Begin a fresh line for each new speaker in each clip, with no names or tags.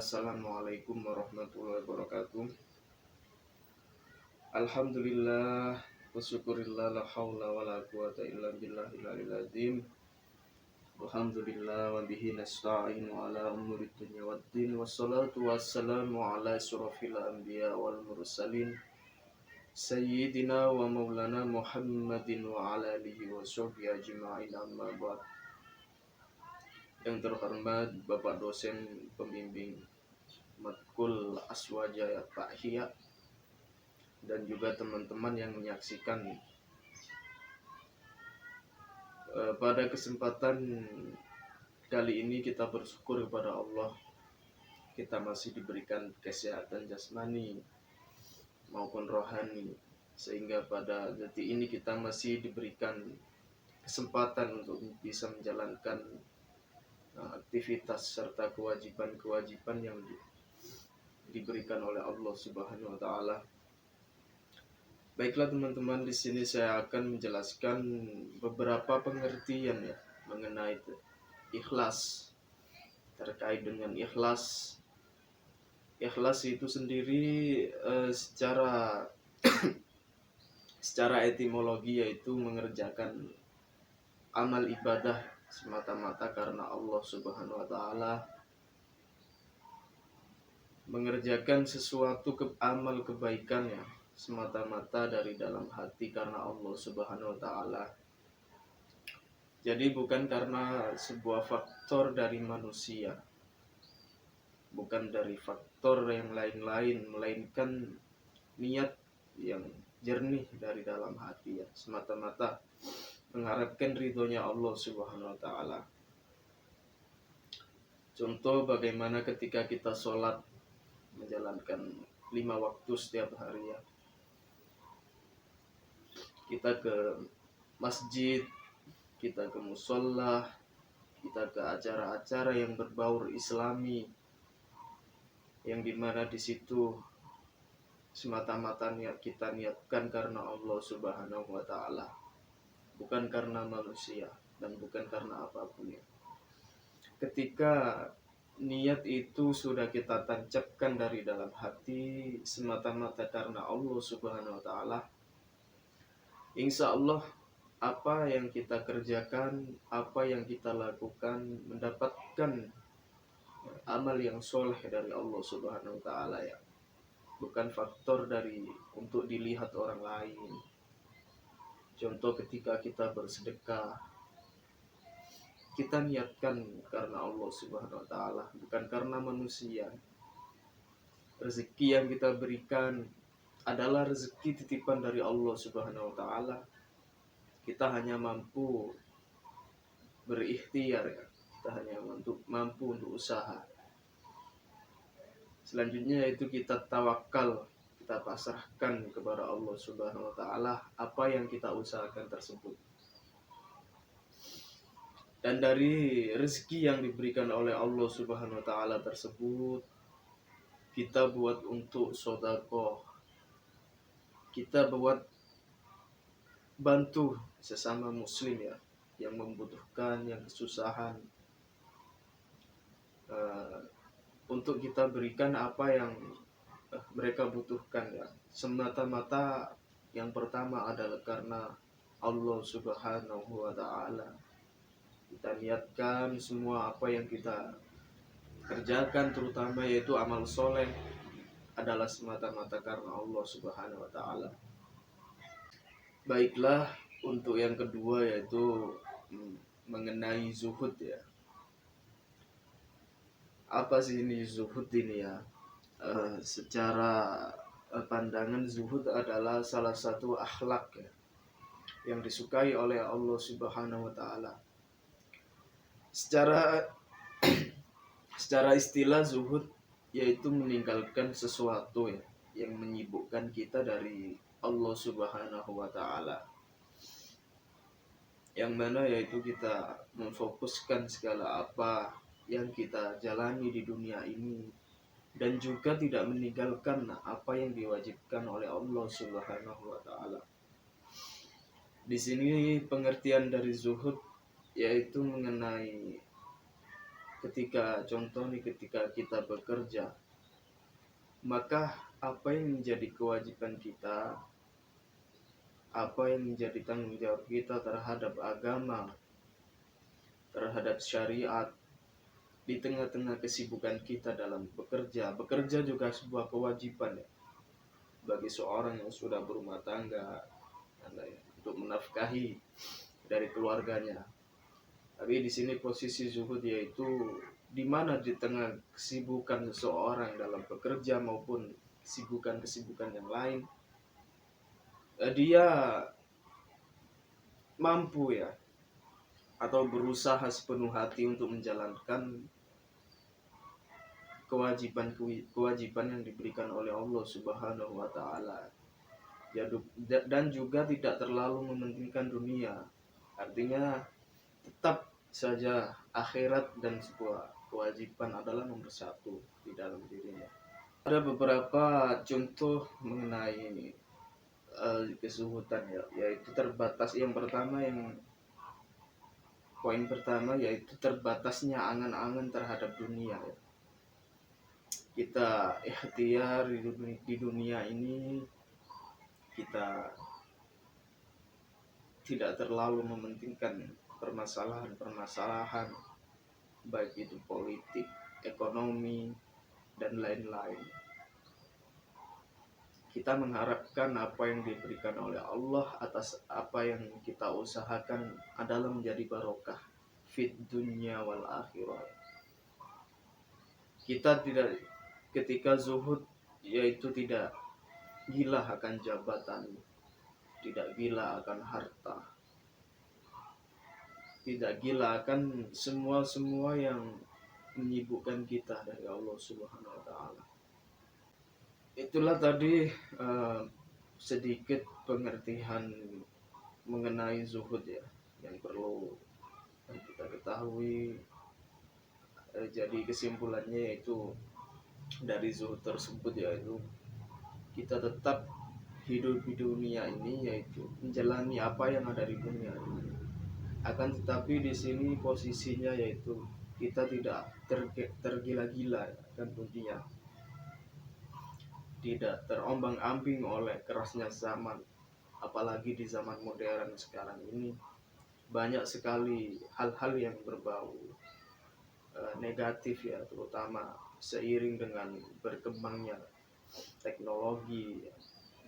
Assalamualaikum warahmatullahi wabarakatuh. Alhamdulillah wa syukurillah la haula wa la quwata illa billahil aliyil azim. Alhamdulillah wa bihi nasta'inu ala umuri dunya waddin wassalatu wassalamu ala asyrafil anbiya wal mursalin sayyidina wa maulana Muhammadin wa ala alihi wa sahbihi ajma'in amma ba'd. Yang terhormat Bapak dosen pembimbing Matkul Aswaja Pak Hia dan juga teman-teman yang menyaksikan. Pada kesempatan kali ini kita bersyukur kepada Allah, kita masih diberikan kesehatan jasmani maupun rohani, sehingga pada detik ini kita masih diberikan kesempatan untuk bisa menjalankan aktivitas serta kewajiban-kewajiban yang diberikan oleh Allah Subhanahu wa taala. Baiklah teman-teman, di sini saya akan menjelaskan beberapa pengertian ya mengenai ikhlas. Terkait dengan ikhlas, ikhlas itu sendiri secara etimologi yaitu mengerjakan amal ibadah semata-mata karena Allah Subhanahu wa taala, mengerjakan sesuatu amal kebaikan ya semata-mata dari dalam hati karena Allah Subhanahu wa taala. Jadi bukan karena sebuah faktor dari manusia, bukan dari faktor yang lain-lain, melainkan niat yang jernih dari dalam hati ya, semata-mata mengharapkan ridhonya Allah Subhanahu wa taala. Contoh bagaimana ketika kita sholat, menjalankan 5 waktu setiap hari ya, kita ke masjid, kita ke musola, kita ke acara-acara yang berbaur islami, yang dimana di situ semata-mata kita niatkan karena Allah Subhanahu wa taala, bukan karena manusia dan bukan karena apapun ya. Ketika niat itu sudah kita tancapkan dari dalam hati semata-mata karena Allah Subhanahu wa taala, insya Allah apa yang kita kerjakan, apa yang kita lakukan mendapatkan amal yang soleh dari Allah Subhanahu wa taala ya. Bukan faktor dari untuk dilihat orang lain. Contoh ketika kita bersedekah, kita niatkan karena Allah Subhanahu wa taala, bukan karena manusia. Rezeki yang kita berikan adalah rezeki titipan dari Allah Subhanahu wa taala. Kita hanya mampu berikhtiar ya. Kita hanya mampu untuk usaha. Selanjutnya yaitu kita tawakal, kita pasrahkan kepada Allah Subhanahu wa taala apa yang kita usahakan tersebut. Dan dari rezeki yang diberikan oleh Allah Subhanahu wa taala tersebut, kita buat untuk sedekah. Kita buat bantu sesama muslim ya, yang membutuhkan, yang kesusahan. Untuk kita berikan apa yang mereka butuhkan ya, semata-mata yang pertama adalah karena Allah Subhanahu wa taala. Kita niatkan semua apa yang kita kerjakan, terutama yaitu amal soleh, adalah semata-mata karena Allah Subhanahu wa taala. Baiklah, untuk yang kedua yaitu mengenai zuhud ya. Apa sih ini zuhud ini ya? Secara pandangan zuhud adalah salah satu akhlak ya, yang disukai oleh Allah Subhanahu wa taala. Secara istilah zuhud yaitu meninggalkan sesuatu ya, yang menyibukkan kita dari Allah Subhanahu wa taala. Yang mana yaitu kita memfokuskan segala apa yang kita jalani di dunia ini, dan juga tidak meninggalkan apa yang diwajibkan oleh Allah Subhanahu wa taala. Di sini pengertian dari zuhud yaitu mengenai ketika kita bekerja, maka apa yang menjadi kewajiban kita, apa yang menjadi tanggung jawab kita terhadap agama, terhadap syariat, di tengah-tengah kesibukan kita dalam bekerja. Bekerja juga sebuah kewajiban ya, bagi seorang yang sudah berumah tangga, untuk menafkahi dari keluarganya. Tapi di sini posisi zuhud yaitu di mana di tengah kesibukan seseorang dalam bekerja maupun kesibukan-kesibukan yang lain, dia mampu ya, atau berusaha sepenuh hati untuk menjalankan kewajiban yang diberikan oleh Allah Subhanahu wa taala. Ya, dan juga tidak terlalu mementingkan dunia. Artinya tetap saja akhirat dan sebuah kewajiban adalah nomor satu di dalam dirinya. Ada beberapa contoh mengenai kesuhutan ya, yaitu terbatas. Poin pertama yaitu terbatasnya angan-angan terhadap dunia ya. Kita ikhtiar di dunia ini, kita tidak terlalu mementingkan permasalahan baik itu politik, ekonomi, dan lain-lain. Kita mengharapkan apa yang diberikan oleh Allah atas apa yang kita usahakan adalah menjadi barokah fid dunya wal akhirah. Kita tidak, ketika zuhud yaitu tidak gila akan jabatan, tidak gila akan harta, tidak gila akan semua yang menyibukkan kita dari Allah Subhanahu wa taala. Itulah tadi sedikit pengertian mengenai zuhud ya, yang perlu kita ketahui. Jadi kesimpulannya yaitu dari zuhud tersebut yaitu kita tetap hidup di dunia ini, yaitu menjalani apa yang ada di dunia ini. Akan tetapi di sini posisinya yaitu kita tidak tergila-gila akan dunia, tidak terombang-ambing oleh kerasnya zaman. Apalagi di zaman modern sekarang ini banyak sekali hal-hal yang berbau negatif ya, terutama seiring dengan berkembangnya teknologi.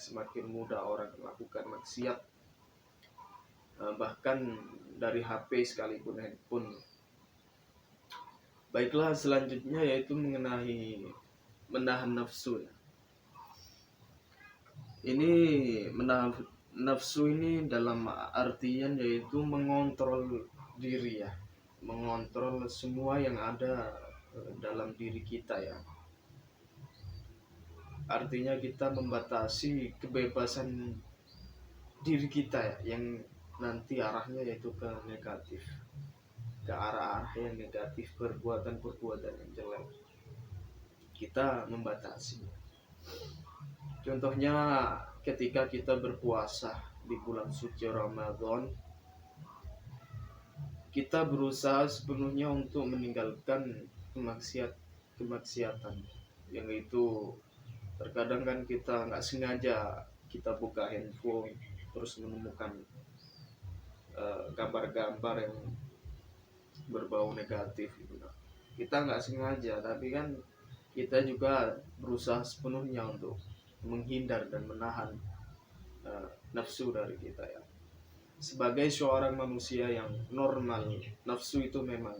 Semakin mudah orang melakukan maksiat, bahkan dari HP sekalipun, handphone. Baiklah, selanjutnya yaitu mengenai menahan nafsu. Ini menahan nafsu ini dalam artian yaitu mengontrol diri ya, mengontrol semua yang ada dalam diri kita ya. Artinya kita membatasi kebebasan diri kita ya, yang nanti arahnya yaitu ke negatif, ke arah yang negatif, perbuatan-perbuatan yang jelek. Kita membatasi. Contohnya ketika kita berpuasa di bulan suci Ramadan, kita berusaha sepenuhnya untuk meninggalkan kemaksiatan, yang itu terkadang kan kita nggak sengaja kita buka handphone terus menemukan gambar-gambar yang berbau negatif gitu. Kita nggak sengaja, tapi kan kita juga berusaha sepenuhnya untuk menghindar dan menahan nafsu dari kita ya. Sebagai seorang manusia yang normal, nafsu itu memang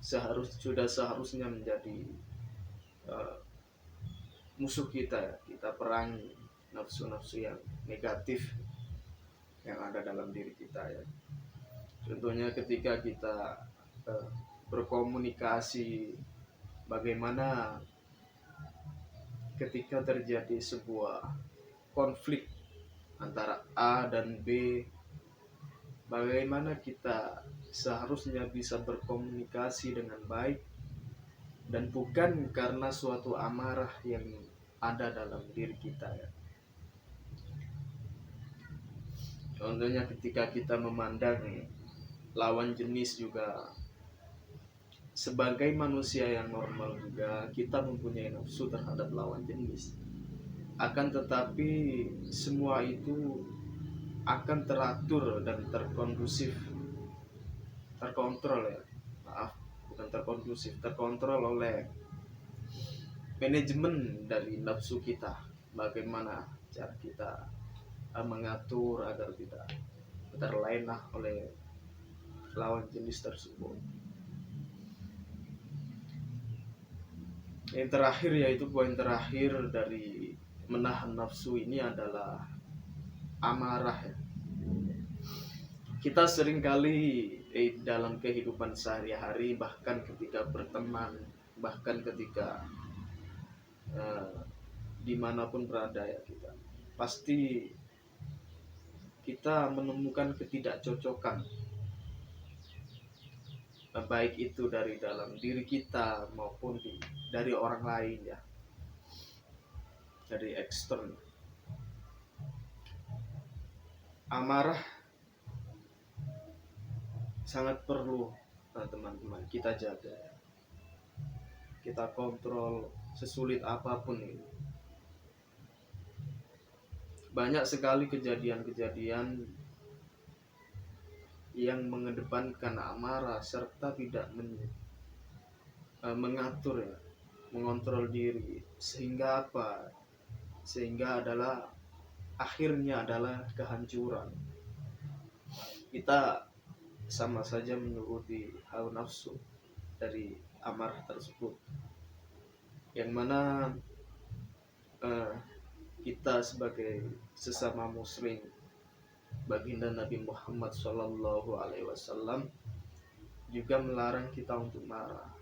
seharusnya menjadi musuh kita ya. Kita perangi nafsu-nafsu yang negatif yang ada dalam diri kita ya. Contohnya ketika kita berkomunikasi, bagaimana ketika terjadi sebuah konflik antara A dan B, bagaimana kita seharusnya bisa berkomunikasi dengan baik dan bukan karena suatu amarah yang ada dalam diri kita ya. Contohnya ketika kita memandang lawan jenis juga sebagai manusia yang normal juga kita mempunyai nafsu terhadap lawan jenis. Akan tetapi semua itu akan teratur dan terkondusif, terkontrol ya. Maaf, bukan terkondusif, terkontrol oleh manajemen dari nafsu kita. Bagaimana cara kita mengatur agar tidak terlena oleh lawan jenis tersebut. Yang terakhir, yaitu poin terakhir dari menahan nafsu ini adalah amarah ya. Kita seringkali dalam kehidupan sehari-hari, bahkan ketika berteman, bahkan ketika dimanapun berada ya, kita pasti kita menemukan ketidakcocokan, baik itu dari dalam diri kita maupun dari orang lain ya, dari eksternal. Amarah sangat perlu teman-teman kita jaga, kita kontrol sesulit apapun itu. Banyak sekali kejadian-kejadian yang mengedepankan amarah serta tidak mengatur ya, mengontrol diri, sehingga apa? Sehingga akhirnya adalah kehancuran. Kita sama saja menuruti hawa nafsu dari amarah tersebut, yang mana kita sebagai sesama muslim, baginda Nabi Muhammad SAW juga melarang kita untuk marah.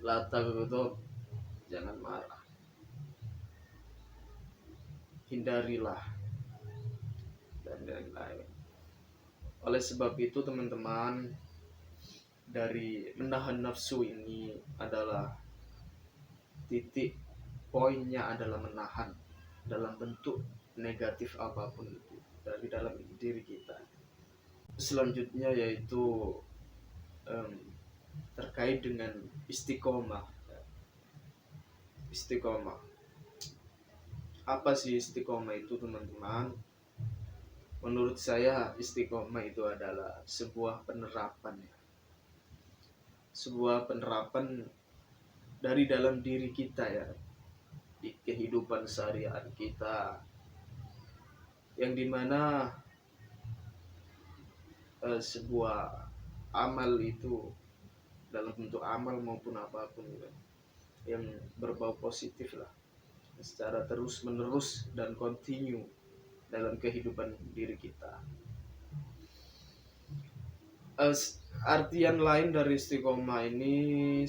La taghdab, jangan marah, hindarilah, dan lain-lain. Oleh sebab itu teman-teman, dari menahan nafsu ini adalah titik poinnya adalah menahan dalam bentuk negatif apapun itu dari dalam diri kita. Selanjutnya yaitu terkait dengan istiqomah. Istiqomah, apa sih istiqomah itu teman-teman? Menurut saya istiqomah itu adalah sebuah penerapan ya. Sebuah penerapan dari dalam diri kita ya, di kehidupan sehari-hari kita, yang dimana sebuah amal itu dalam bentuk amal maupun apapun yang berbau positif lah, secara terus menerus dan continue dalam kehidupan diri kita. Artian lain dari istiqomah ini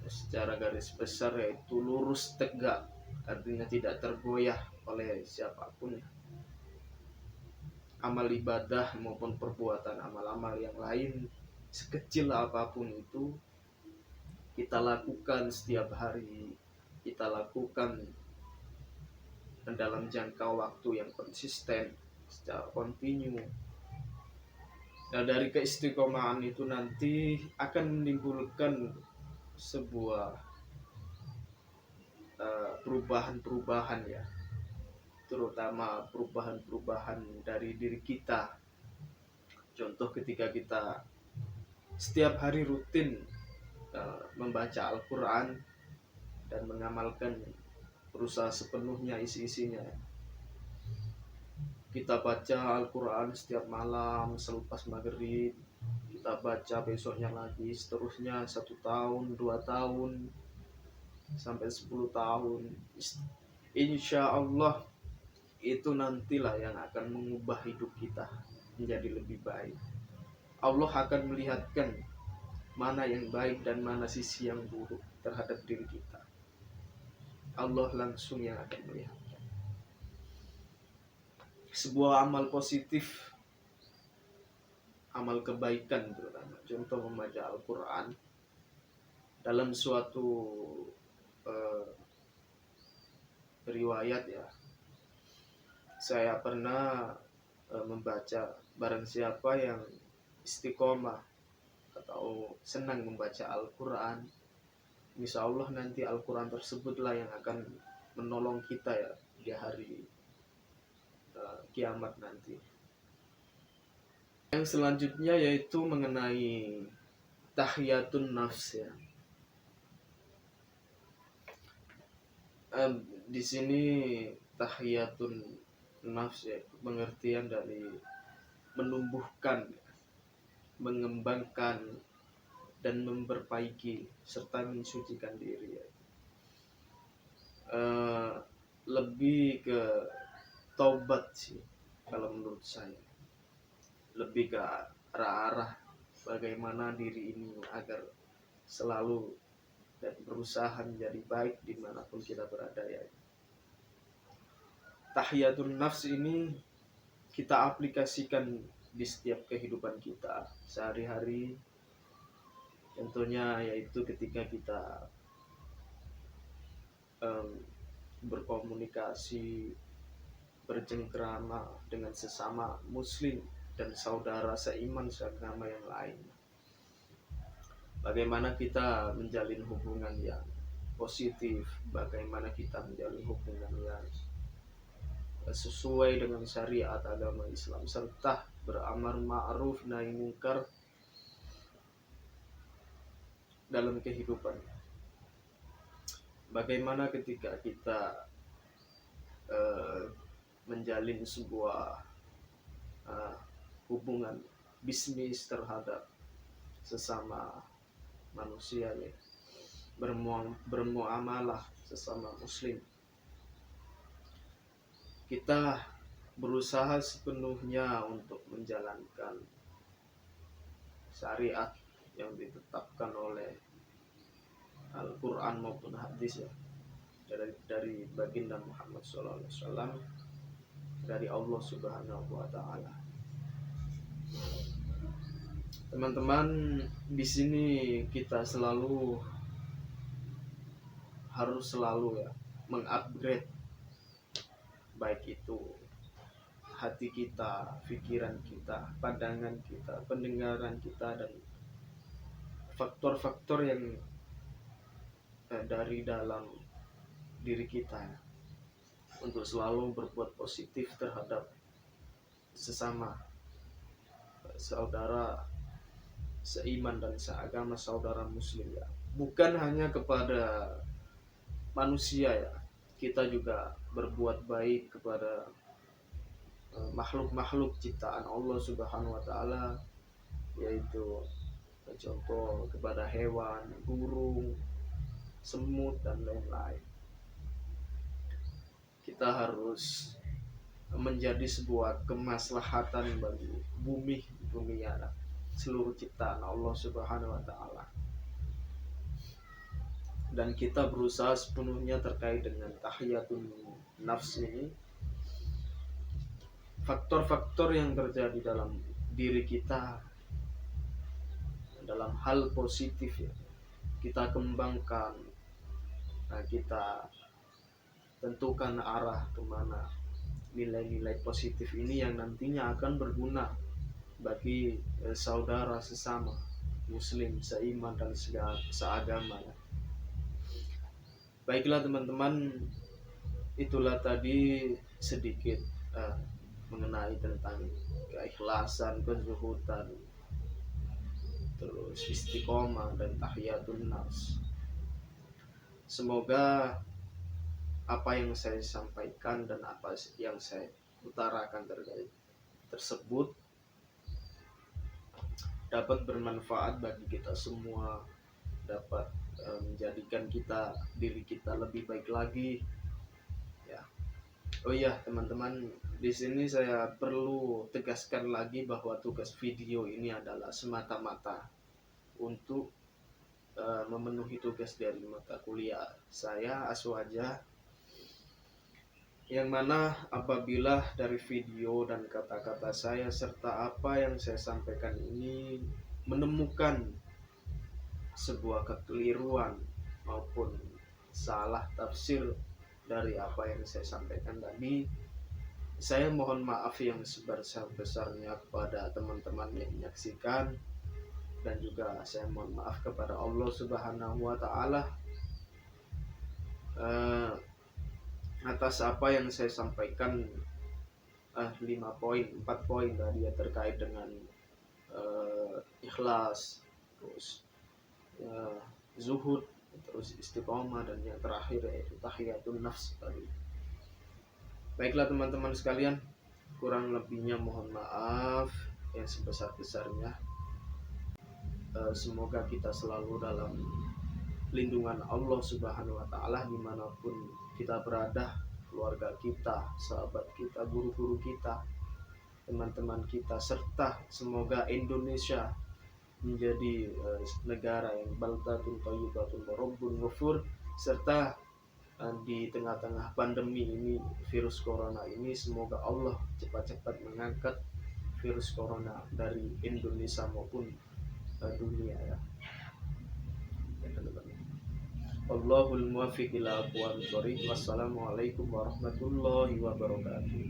secara garis besar yaitu lurus tegak, artinya tidak tergoyah oleh siapapun. Amal ibadah maupun perbuatan amal-amal yang lain, sekecil apapun itu, kita lakukan setiap hari, kita lakukan dalam jangka waktu yang konsisten, secara kontinu. Nah, dari keistiqomahan itu nanti akan menimbulkan sebuah perubahan-perubahan ya, terutama perubahan-perubahan dari diri kita. Contoh ketika kita setiap hari rutin membaca Al-Quran dan mengamalkan, berusaha sepenuhnya isi-isinya. Kita baca Al-Quran setiap malam selepas maghrib, kita baca besoknya lagi, seterusnya 1 tahun, 2 tahun, sampai 10 tahun. Insya Allah itu nantilah yang akan mengubah hidup kita menjadi lebih baik. Allah akan melihatkan mana yang baik dan mana sisi yang buruk terhadap diri kita. Allah langsung yang akan melihat. Sebuah amal positif, amal kebaikan terutama, contoh membaca Al-Quran. Dalam suatu riwayat ya, saya pernah membaca, barang siapa yang istiqomah atau senang membaca Al-Quran, insya Allah nanti Al-Quran tersebutlah yang akan menolong kita ya di hari kiamat nanti. Yang selanjutnya yaitu mengenai tahiyatun nafs ya. Di sini tahiyatun nafs ya, pengertian dari menumbuhkan, mengembangkan, dan memperbaiki serta mensucikan diri ya. Lebih ke taubat sih kalau menurut saya, lebih ke arah bagaimana diri ini agar selalu dan berusaha menjadi baik dimanapun kita berada ya. Tahiyatun nafs ini kita aplikasikan di setiap kehidupan kita sehari-hari, tentunya yaitu ketika kita berkomunikasi, bercengkrama dengan sesama muslim dan saudara seiman seagama yang lain. Bagaimana kita menjalin hubungan yang positif, bagaimana kita menjalin hubungan yang sesuai dengan syariat agama Islam, serta beramar ma'ruf nahi mungkar dalam kehidupan. Bagaimana ketika kita menjalin sebuah hubungan bisnis terhadap sesama manusia ya, bermuamalah sesama muslim, kita berusaha sepenuhnya untuk menjalankan syariat yang ditetapkan oleh Al-Quran maupun hadis ya, dari baginda Muhammad SAW, dari Allah Subhanahu wa Ta'ala. Teman-teman, di sini kita harus selalu ya mengupgrade, baik itu hati kita, pikiran kita, pandangan kita, pendengaran kita, dan faktor-faktor yang dari dalam diri kita ya, untuk selalu berbuat positif terhadap sesama saudara seiman dan seagama, saudara muslim ya. Bukan hanya kepada manusia ya, kita juga berbuat baik kepada makhluk-makhluk ciptaan Allah Subhanahu wa Ta'ala, yaitu contoh kepada hewan, burung, semut, dan lain-lain. Kita harus menjadi sebuah kemaslahatan bagi bumi ya, seluruh ciptaan Allah Subhanahu wa Ta'ala. Dan kita berusaha sepenuhnya terkait dengan tahiyatun nafs ini. Faktor-faktor yang terjadi dalam diri kita dalam hal positif ya, kita kembangkan. Nah, kita tentukan arah kemana nilai-nilai positif ini yang nantinya akan berguna bagi saudara sesama muslim seiman dan seagama ya. Baiklah teman-teman, itulah tadi sedikit mengenai tentang keikhlasan, kezuhudan, terus istiqomah dan tahiyatun nafs. Semoga apa yang saya sampaikan dan apa yang saya utarakan terkait tersebut dapat bermanfaat bagi kita semua, dapat menjadikan diri kita lebih baik lagi ya. Oh iya teman-teman, di sini saya perlu tegaskan lagi bahwa tugas video ini adalah semata-mata untuk memenuhi tugas dari mata kuliah saya Aswaja, yang mana apabila dari video dan kata-kata saya serta apa yang saya sampaikan ini menemukan sebuah kekeliruan maupun salah tafsir dari apa yang saya sampaikan tadi, saya mohon maaf yang sebesar-besarnya kepada teman-teman yang menyaksikan. dan juga saya mohon maaf kepada Allah Subhanahu wa taala atas apa yang saya sampaikan, 4 poin tadi ya, terkait dengan ikhlas, terus zuhud, terus istiqomah, dan yang terakhir yaitu tahiyatun nafs tadi. Baiklah teman-teman sekalian, kurang lebihnya mohon maaf yang sebesar-besarnya. Semoga kita selalu dalam lindungan Allah Subhanahu wa taala dimanapun kita berada, keluarga kita, sahabat kita, guru-guru kita, teman-teman kita, serta semoga Indonesia menjadi negara yang baldatun thayyibatun wa rabbun ghafur, serta di tengah-tengah pandemi ini, virus corona ini, semoga Allah cepat-cepat mengangkat virus corona dari Indonesia maupun dunia ya. Allahul muwaffiq ila aqwamit thoriq. Wassalamualaikum warahmatullahi wabarakatuh.